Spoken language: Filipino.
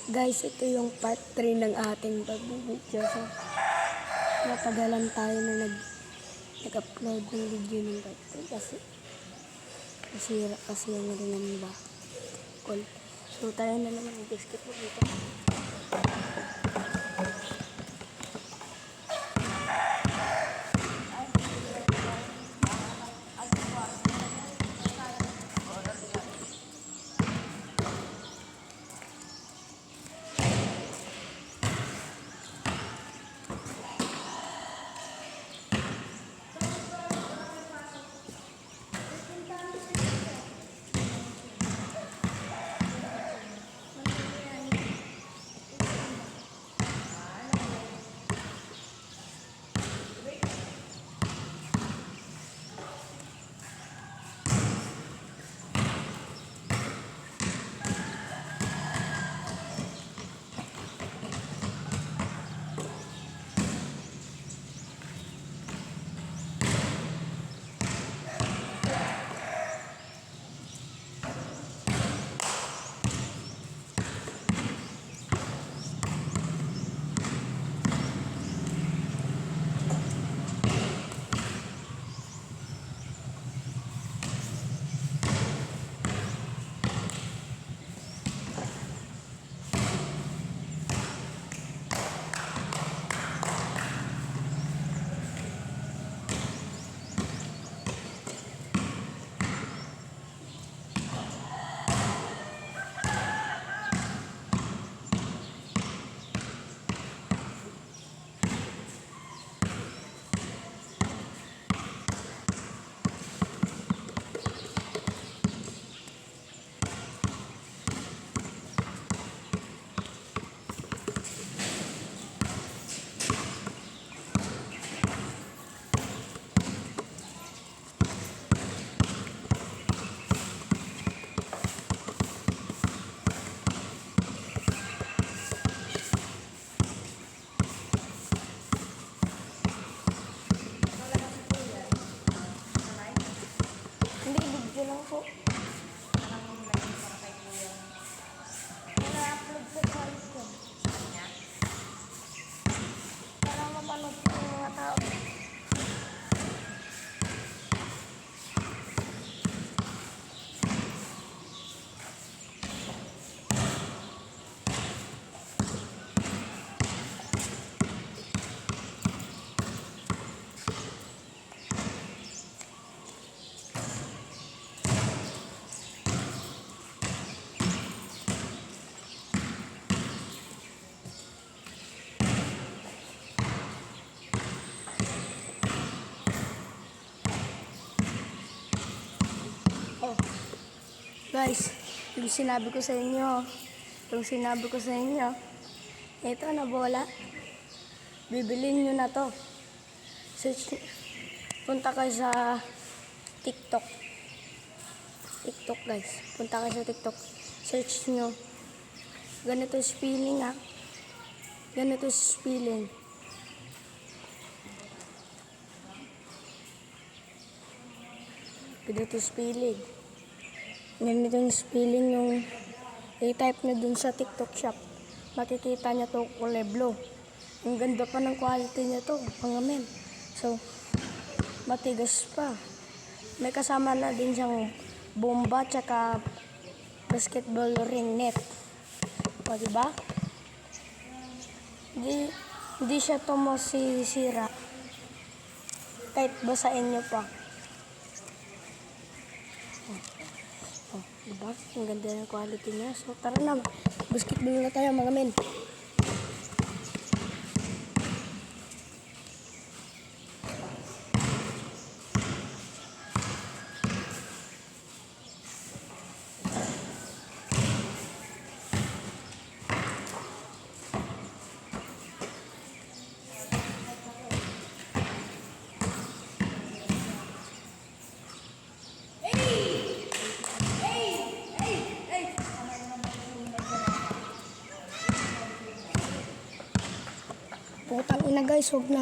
Guys, ito yung part 3 ng ating pagbibideo. So, natagalan tayo na nag-upload ng video ng part 3 kasi nasira kasi yung ringan ba. Cool. So, tayo na naman yung biscuit mo dito. Hindi, video lang po. Na-upload sa channel ko. Para mapanood ko yung mga tao. Oh, guys, yung sinabi ko sa inyo, ito na bola, bibilin nyo na to. Search, punta kayo sa TikTok guys, punta kayo sa TikTok, search nyo, ganito spelling ganito spelling. Ganito spelling. Ganito yung spelling yung i-type nyo dun sa TikTok shop. Makikita nyo to kulay blue. Ang ganda pa ng quality nyo to, mga men. So, matigas pa. May kasama na din siyang bomba tsaka basketball ring net. O, diba? Hindi siya to masisira. Kahit basain nyo pa. Oh, diba? Ang ganda ng quality niya. So, tara na. Basketball na tayo, mga men. Putang ina guys, huwag na.